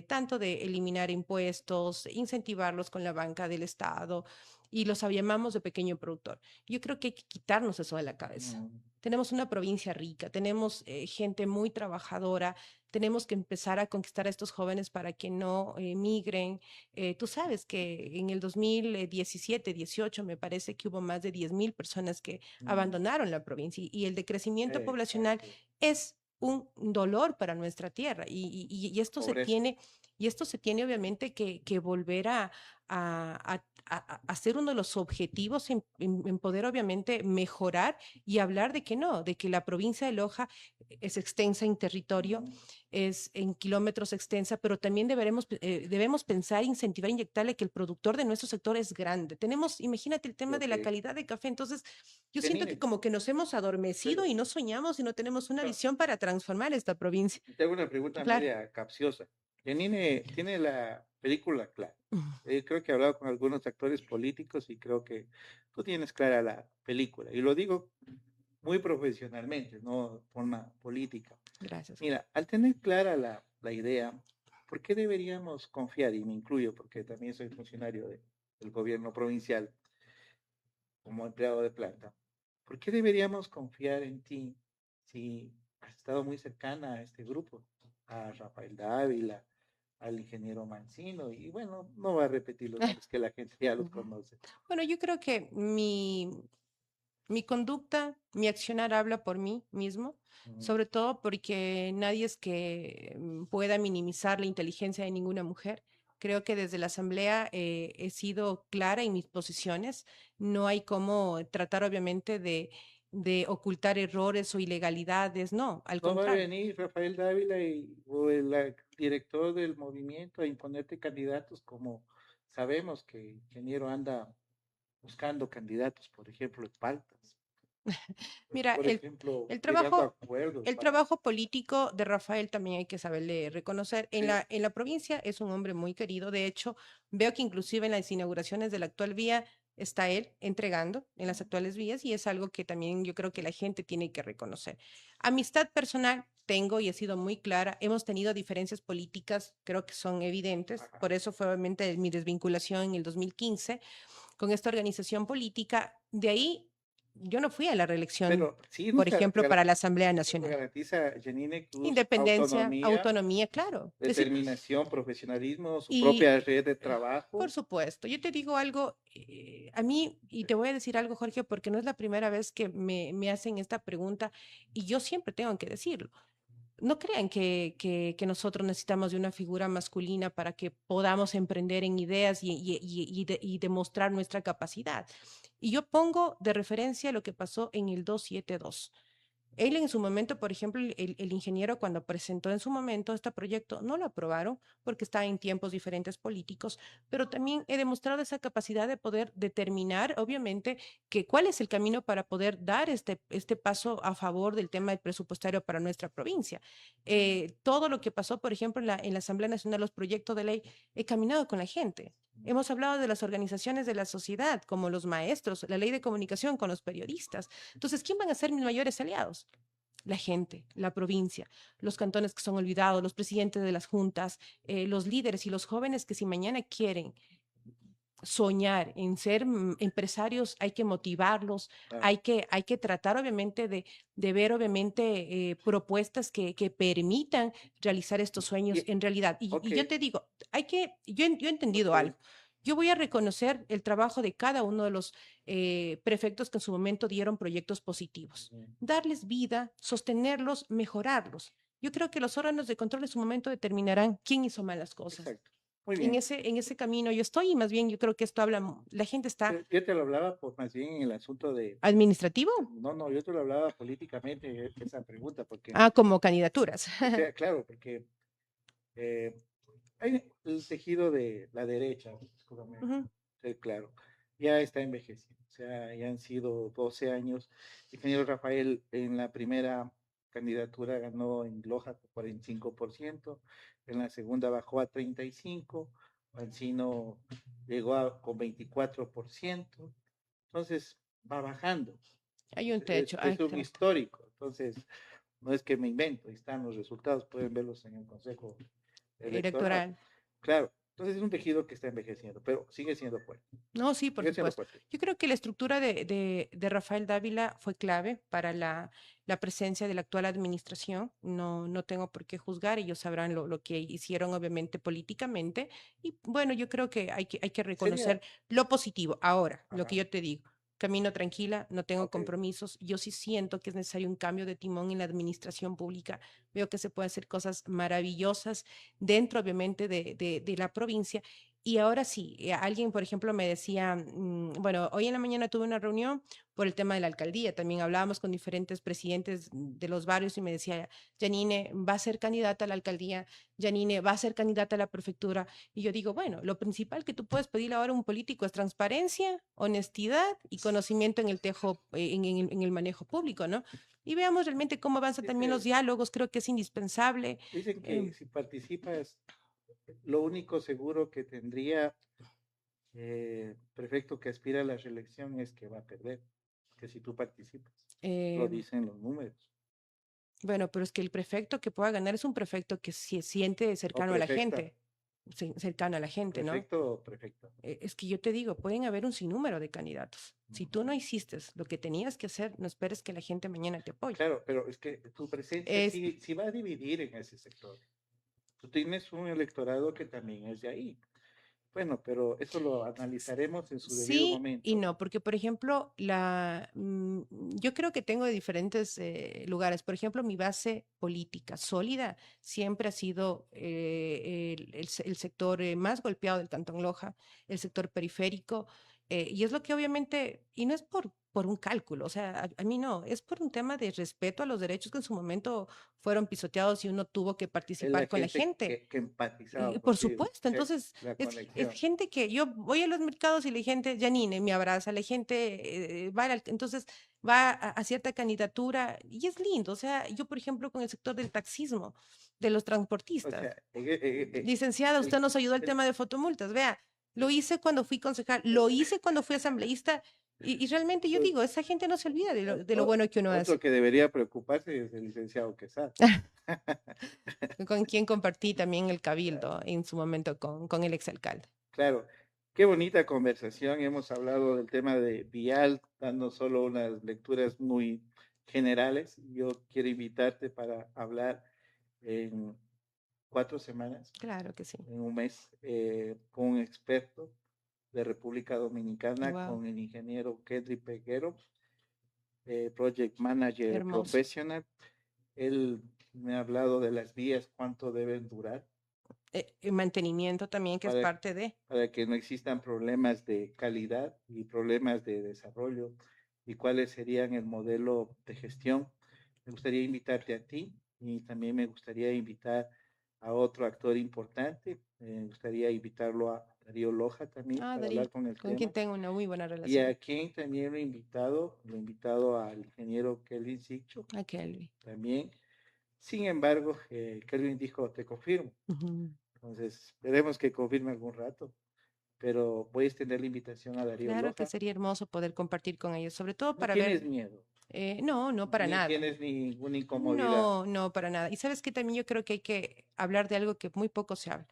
tanto de eliminar impuestos, incentivarlos con la banca del Estado y los llamamos de pequeño productor. Yo creo que hay que quitarnos eso de la cabeza. Mm, Tenemos una provincia rica, tenemos gente muy trabajadora, tenemos que empezar a conquistar a estos jóvenes para que no migren. Tú sabes que en el 2017, 18, me parece que hubo más de 10.000 personas que mm, abandonaron la provincia y el decrecimiento poblacional exacto. es un dolor para nuestra tierra y esto se Pobreza. tiene, y esto se tiene obviamente que volver a ser uno de los objetivos en poder obviamente mejorar y hablar de que no, de que la provincia de Loja es extensa en territorio, Mm, es en kilómetros extensa, pero también debemos pensar, incentivar, inyectarle que el productor de nuestro sector es grande. Tenemos, imagínate el tema de ok. la calidad de café, entonces yo siento que Janine, como que nos hemos adormecido pero y no soñamos y no tenemos una no, visión para transformar esta provincia. te hago una pregunta Claro. media capciosa. Janine tiene la película clara. Mm. Creo que he hablado con algunos actores políticos y creo que tú tienes clara la película. Y lo digo muy profesionalmente, no de forma política. Gracias. Mira, al tener clara la idea, ¿por qué deberíamos confiar? Y me incluyo porque también soy funcionario del gobierno provincial como empleado de planta. ¿Por qué deberíamos confiar en ti si has estado muy cercana a este grupo, a Rafael Dávila, al ingeniero Mancino? Y bueno, no voy a repetir los nombres que la gente ya los conoce. Bueno, yo creo que mi conducta, mi accionar habla por mí mismo, Ujú. sobre todo porque nadie es que pueda minimizar la inteligencia de ninguna mujer. Creo que desde la Asamblea he sido clara en mis posiciones. No hay cómo tratar, obviamente, de ocultar errores o ilegalidades. No, al No va a contrario. venir Rafael Dávila o el director del movimiento a imponerte candidatos como sabemos que el ingeniero anda buscando candidatos, por ejemplo, en Paltas, Mira, por ejemplo, el llegando a trabajo, acuerdos el para... trabajo político de Rafael también hay que saberle reconocer. Sí. En la provincia es un hombre muy querido. De hecho, veo que inclusive en las inauguraciones de la actual vía está él entregando en las actuales vías y es algo que también yo creo que la gente tiene que reconocer. Amistad personal tengo y he sido muy clara. Hemos tenido diferencias políticas, creo que son evidentes. Ajá. Por eso fue obviamente mi desvinculación en el 2015 con esta organización política. De ahí, yo no fui a la reelección, Pero sí nos por ejemplo, para la Asamblea Nacional. garantiza Janine Cruz Independencia, autonomía, autonomía, claro. Es decir, determinación, profesionalismo, su y propia red de por trabajo. supuesto, yo te digo algo, a mí, y te voy a decir algo, Jorge, porque no es la primera vez que me hacen esta pregunta y yo siempre tengo que decirlo. No crean que nosotros necesitamos de una figura masculina para que podamos emprender en ideas y demostrar nuestra capacidad. Y yo pongo de referencia lo que pasó en el 272. Él en su momento, por ejemplo, el ingeniero cuando presentó en su momento este proyecto, no lo aprobaron porque está en tiempos diferentes políticos, pero también he demostrado esa capacidad de poder determinar, obviamente, que cuál es el camino para poder dar este paso a favor del tema del presupuestario para nuestra provincia. Todo lo que pasó, por ejemplo, en la Asamblea Nacional, los proyectos de ley, he caminado con la gente. Hemos hablado de las organizaciones de la sociedad, como los maestros, la ley de comunicación con los periodistas. Entonces, ¿quién van a ser mis mayores aliados? La gente, la provincia, los cantones que son olvidados, los presidentes de las juntas, los líderes y los jóvenes que si mañana quieren soñar, en ser empresarios, hay que motivarlos, Claro. hay que tratar obviamente de ver obviamente propuestas que permitan realizar estos sueños Y, en realidad. ok, Y yo te digo, yo he entendido ok. algo. Yo voy a reconocer el trabajo de cada uno de los prefectos que en su momento dieron proyectos positivos, darles vida, sostenerlos, mejorarlos. Yo creo que los órganos de control en su momento determinarán quién hizo malas cosas. Exacto. Muy bien. En ese camino yo estoy y más bien yo creo que esto habla, la gente está Yo te lo hablaba por más bien en el asunto de, administrativo, no, no, yo te lo hablaba políticamente esa pregunta, porque, como candidaturas. o sea, claro, porque eh, hay el tejido de la derecha, discúlpame, Ujú. ser claro, ya está envejeciendo. O sea, ya han sido 12 años. El ingeniero Rafael en la primera candidatura ganó en Loja con 45%, en la segunda bajó a 35%, Mancino llegó con 24%. Entonces, va bajando. Hay un techo, Es un claro, histórico. Entonces, no es que me invento, ahí están los resultados, pueden verlos en el Consejo Electoral. electoral. Claro, entonces es un tejido que está envejeciendo, pero sigue siendo fuerte, No, sí, por sigue siendo supuesto. fuerte. Yo creo que la estructura de Rafael Dávila fue clave para la presencia de la actual administración. No, no tengo por qué juzgar, ellos sabrán lo que hicieron obviamente políticamente. Y bueno, yo creo que hay que Sería, reconocer lo positivo. Ahora, lo que ajá, yo te digo, camino tranquila, no tengo ok, compromisos. Yo sí siento que es necesario un cambio de timón en la administración pública. Veo que se pueden hacer cosas maravillosas dentro, obviamente, de la provincia y ahora sí, alguien, por ejemplo, me decía, bueno, hoy en la mañana tuve una reunión por el tema de la alcaldía, también hablábamos con diferentes presidentes de los barrios y me decía, Janine va a ser candidata a la alcaldía, Janine va a ser candidata a la prefectura. Y yo digo, bueno, lo principal que tú puedes pedir ahora a un político es transparencia, honestidad y conocimiento en el tejo, en el manejo público, ¿no? Y veamos realmente cómo avanzan también los dice, diálogos, creo que es indispensable. dicen eh, que si participas, lo único seguro que tendría prefecto que aspira a la reelección es que va a perder, que si tú participas, lo eh, dicen los números, Bueno, pero es que el prefecto que pueda ganar es un prefecto que se siente o cercano a la prefecta, gente, cercano a la gente, ¿no? prefecto o prefecta. Es que yo te digo, pueden haber un sinnúmero de candidatos. Si tú no hiciste lo que tenías que hacer, no esperes que la gente mañana te apoye. Claro, pero es que tu presencia Es, sí, sí va a dividir en ese sector. Tú tienes un electorado que también es de ahí. Bueno, pero eso lo analizaremos en su debido Sí y momento. no, porque por ejemplo, yo creo que tengo de diferentes lugares. Por ejemplo, mi base política sólida siempre ha sido el sector más golpeado del Cantón Loja, el sector periférico, y es lo que obviamente, y no es por un cálculo, o sea, a mí no, es por un tema de respeto a los derechos que en su momento fueron pisoteados y uno tuvo que Es la participar con la gente gente. que empatizaba Y por contigo, supuesto, entonces la es conexión. gente que yo voy a los mercados y la gente, Janine, me abraza, la gente entonces va a cierta candidatura y es lindo. O sea, yo, por ejemplo, con el sector del taxismo, de los O transportistas, sea, licenciada, usted el, nos ayudó al el- tema de fotomultas, vea, lo el- hice cuando fui concejal, lo hice cuando fui asambleísta y realmente yo pues, digo, esa gente no se olvida de lo bueno que uno otro hace. que debería preocuparse es el licenciado Quesada. Con quien compartí también el cabildo en su momento con el exalcalde. Claro, qué bonita conversación. Hemos hablado del tema de vial, dando solo unas lecturas muy generales. Yo quiero invitarte para hablar en 4 semanas, Claro que sí. en un mes, con un experto de República Dominicana, Wow, con el ingeniero Kedri Peguero, Project Manager hermoso. Professional. Él me ha hablado de las vías, cuánto deben durar Mantenimiento también, que es para, parte de. para que no existan problemas de calidad y problemas de desarrollo y cuáles serían el modelo de gestión. Me gustaría invitarte a ti y también me gustaría invitar a otro actor importante. Me gustaría invitarlo a Darío Loja también Ah, para Darío, hablar con el con quien tema. tengo una muy buena Y relación. a quien también lo he invitado al ingeniero Kelvin Sicho A Kelly. también. Sin embargo, Kelvin dijo, te confirmo. Ujú. Entonces, esperemos que confirme algún rato, pero voy a extender la invitación a Darío Claro que Loja. sería hermoso poder compartir con ellos, sobre todo No para tienes ver, miedo, no, no para ni nada. tienes ninguna incomodidad. No, no para nada. Y sabes que también yo creo que hay que hablar de algo que muy poco se habla,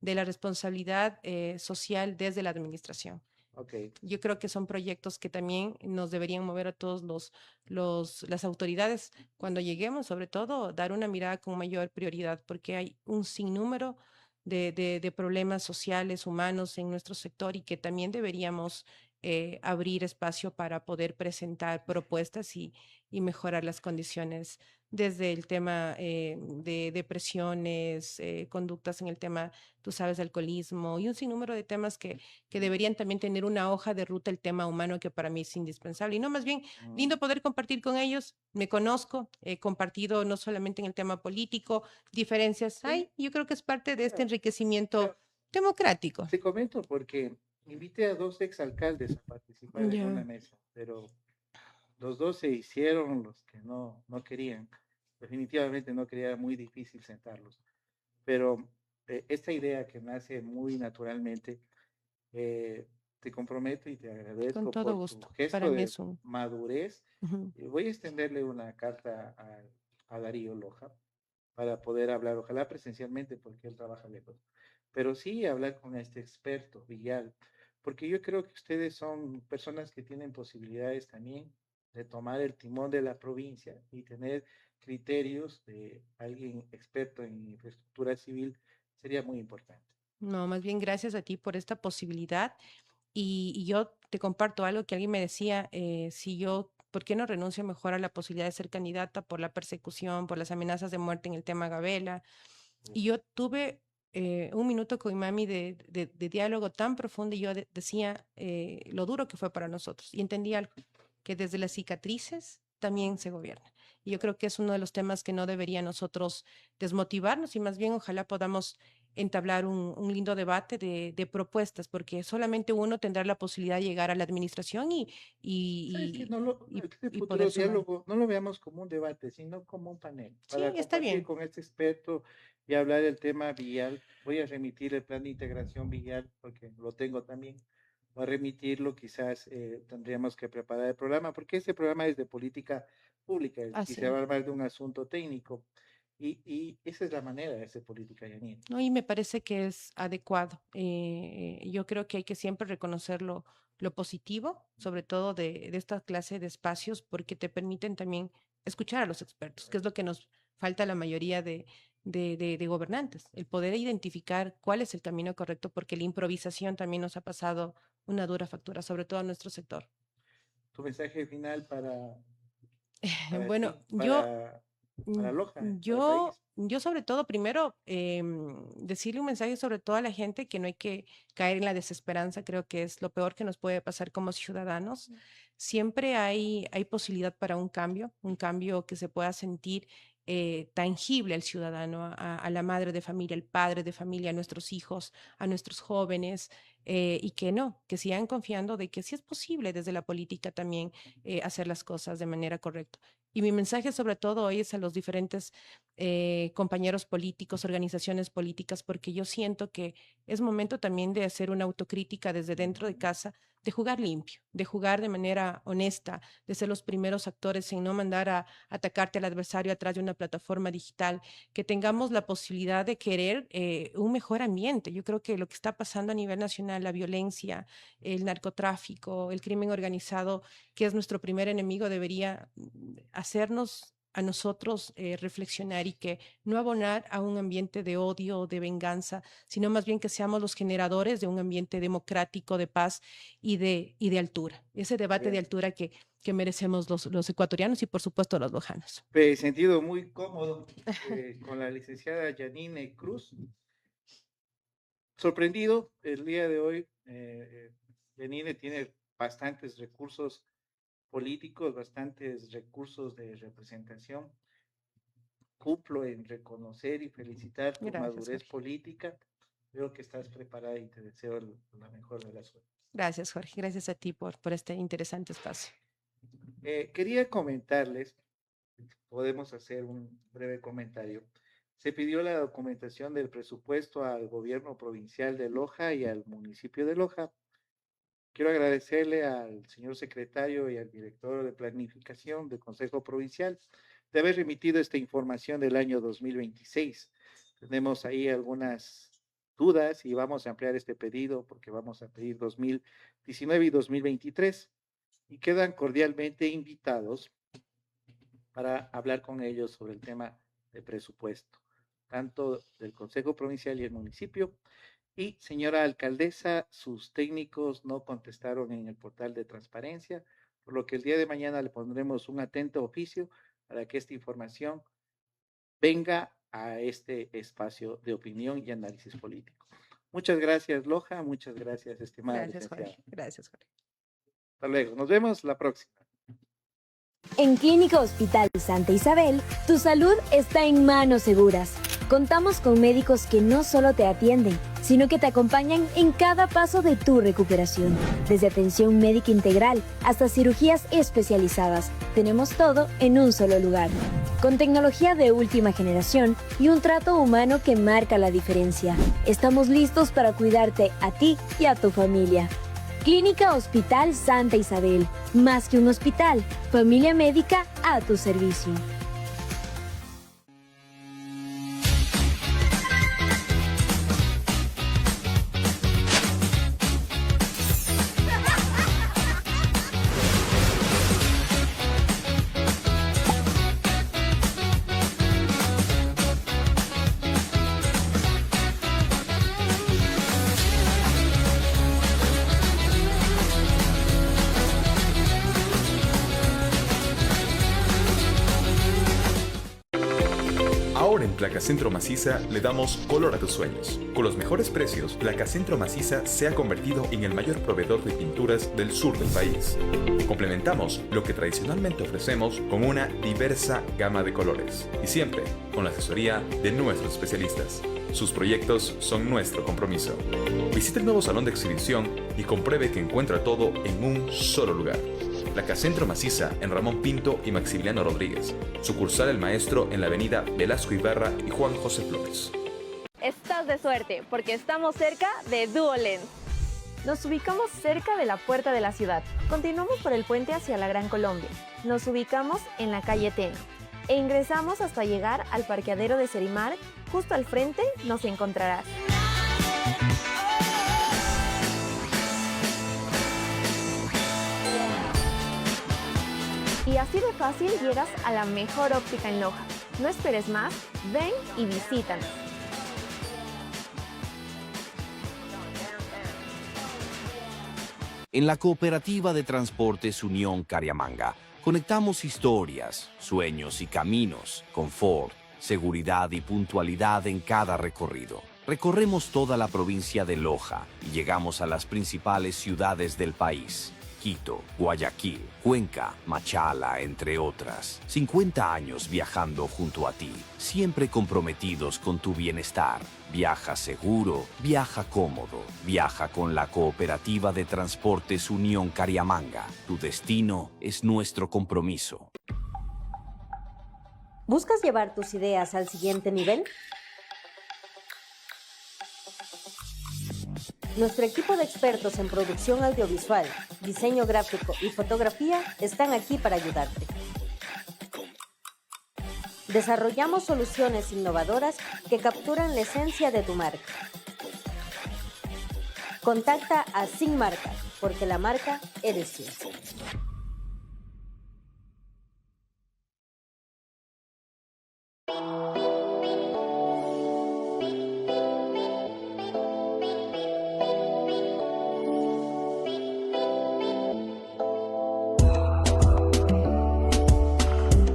de la responsabilidad social desde la administración. Ok. Yo creo que son proyectos que también nos deberían mover a todos las autoridades cuando lleguemos, sobre todo, dar una mirada con mayor prioridad, porque hay un sinnúmero de problemas sociales, humanos en nuestro sector y que también deberíamos abrir espacio para poder presentar propuestas y mejorar las condiciones desde el tema de depresiones, conductas en el tema, tú sabes, de alcoholismo y un sinnúmero de temas que deberían también tener una hoja de ruta el tema humano que para mí es indispensable. Y no, más bien, Mm, lindo poder compartir con ellos. Me conozco, he compartido no solamente en el tema político, diferencias sí, hay, yo creo que es parte de este mira, enriquecimiento mira, democrático. te comento porque invité a dos exalcaldes a participar en una Ya, mesa, pero los dos se hicieron los que no querían. Definitivamente no quería, era muy difícil sentarlos. Pero esta idea que nace muy naturalmente, te comprometo y te con agradezco todo por tu gusto. Para gesto mí de es un... madurez. Ujú. Voy a extenderle una carta a Darío Loja para poder hablar, ojalá presencialmente, porque él trabaja lejos, pero sí hablar con este experto, Villal, porque yo creo que ustedes son personas que tienen posibilidades también de tomar el timón de la provincia y tener criterios de alguien experto en infraestructura civil sería muy importante. No, más bien gracias a ti por esta posibilidad. Y yo te comparto algo que alguien me decía, si yo, ¿por qué no renuncio mejor a la posibilidad de ser candidata por la persecución, por las amenazas de muerte en el tema Gabela? Uf, Y yo tuve un minuto con mi mami de diálogo tan profundo y yo decía lo duro que fue para nosotros. Y entendí algo, que desde las cicatrices también se gobierna. Y yo creo que es uno de los temas que no debería nosotros desmotivarnos y más bien ojalá podamos entablar un lindo debate de propuestas, porque solamente uno tendrá la posibilidad de llegar a la administración ¿sabes qué? Este y futuro poder sumar. diálogo no lo veamos como un debate, sino como un panel, Sí, para está compartir bien. con este experto y hablar del tema vial. Voy a remitir el plan de integración vial, porque lo tengo también. Voy a remitirlo, quizás tendríamos que preparar el programa, porque este programa es de política pública y se va Así. a hablar de un asunto técnico. Y esa es la manera de hacer política, Janine. No, y me parece que es adecuado. Yo creo que hay que siempre reconocer lo positivo, sobre todo de esta clase de espacios, porque te permiten también escuchar a los expertos, que es lo que nos falta a la mayoría de gobernantes, el poder identificar cuál es el camino correcto, porque la improvisación también nos ha pasado una dura factura, sobre todo en nuestro sector. Tu mensaje final para Bueno, ti, yo para Loja, para el Yo, país. yo sobre todo, primero, decirle un mensaje sobre todo a la gente que no hay que caer en la desesperanza, creo que es lo peor que nos puede pasar como ciudadanos. Siempre hay posibilidad para un cambio que se pueda sentir tangible al ciudadano, a la madre de familia, al padre de familia, a nuestros hijos, a nuestros jóvenes, y que no, que sigan confiando de que sí es posible desde la política también hacer las cosas de manera correcta. Y mi mensaje sobre todo hoy es a los diferentes compañeros políticos, organizaciones políticas, porque yo siento que es momento también de hacer una autocrítica desde dentro de casa, de jugar limpio, de jugar de manera honesta, de ser los primeros actores en no mandar a atacarte al adversario atrás de una plataforma digital, que tengamos la posibilidad de querer un mejor ambiente. Yo creo que lo que está pasando a nivel nacional, la violencia, el narcotráfico, el crimen organizado, que es nuestro primer enemigo, debería hacernos a nosotros reflexionar y que no abonar a un ambiente de odio o de venganza, sino más bien que seamos los generadores de un ambiente democrático, de paz y de altura. Ese debate de Bien. altura que merecemos los ecuatorianos y por supuesto los lojanos. Me he sentido muy cómodo con la licenciada Janine Cruz. Sorprendido el día de hoy. Janine tiene bastantes recursos políticos, bastantes recursos de representación. Cumplo en reconocer y felicitar tu Gracias, madurez Jorge. política. Veo que estás preparada y te deseo la mejor de las suertes. Gracias, Jorge. Gracias a ti por este interesante espacio. Quería comentarles, podemos hacer un breve comentario. Se pidió la documentación del presupuesto al gobierno provincial de Loja y al municipio de Loja. Quiero agradecerle al señor secretario y al director de planificación del Consejo Provincial de haber remitido esta información del año 2026. Tenemos ahí algunas dudas y vamos a ampliar este pedido porque vamos a pedir 2019 y 2023 y quedan cordialmente invitados para hablar con ellos sobre el tema de presupuesto, tanto del Consejo Provincial y el municipio. Y señora alcaldesa, sus técnicos no contestaron en el portal de transparencia, por lo que el día de mañana le pondremos un atento oficio para que esta información venga a este espacio de opinión y análisis político. Muchas gracias, Loja. Muchas gracias, estimada Gracias, licenciada. Jorge. Gracias, Jorge. Hasta luego. Nos vemos la próxima. En Clínica Hospital Santa Isabel, tu salud está en manos seguras. Contamos con médicos que no solo te atienden, sino que te acompañan en cada paso de tu recuperación. Desde atención médica integral hasta cirugías especializadas, tenemos todo en un solo lugar. Con tecnología de última generación y un trato humano que marca la diferencia. Estamos listos para cuidarte a ti y a tu familia. Clínica Hospital Santa Isabel. Más que un hospital, familia médica a tu servicio. Ahora en Placacentro Maciza le damos color a tus sueños. Con los mejores precios, Placacentro Maciza se ha convertido en el mayor proveedor de pinturas del sur del país. Complementamos lo que tradicionalmente ofrecemos con una diversa gama de colores y siempre con la asesoría de nuestros especialistas. Sus proyectos son nuestro compromiso. Visite el nuevo salón de exhibición y compruebe que encuentra todo en un solo lugar. Placacentro Maciza en Ramón Pinto y Maximiliano Rodríguez. Sucursal El Maestro en la avenida Velasco Ibarra y Juan José Flores. Estás de suerte porque estamos cerca de Duolens. Nos ubicamos cerca de la puerta de la ciudad. Continuamos por el puente hacia la Gran Colombia. Nos ubicamos en la calle Teno e ingresamos hasta llegar al parqueadero de Serimar. Justo al frente nos encontrarás. Y así de fácil llegas a la mejor óptica en Loja. No esperes más, ven y visítanos. En la Cooperativa de Transportes Unión Cariamanga, conectamos historias, sueños y caminos, confort, seguridad y puntualidad en cada recorrido. Recorremos toda la provincia de Loja y llegamos a las principales ciudades del país. Quito, Guayaquil, Cuenca, Machala, entre otras. 50 años viajando junto a ti, siempre comprometidos con tu bienestar. Viaja seguro, viaja cómodo, viaja con la Cooperativa de Transportes Unión Cariamanga. Tu destino es nuestro compromiso. ¿Buscas llevar tus ideas al siguiente nivel? Nuestro equipo de expertos en producción audiovisual, diseño gráfico y fotografía están aquí para ayudarte. Desarrollamos soluciones innovadoras que capturan la esencia de tu marca. Contacta a Sin Marca, porque la marca eres tú.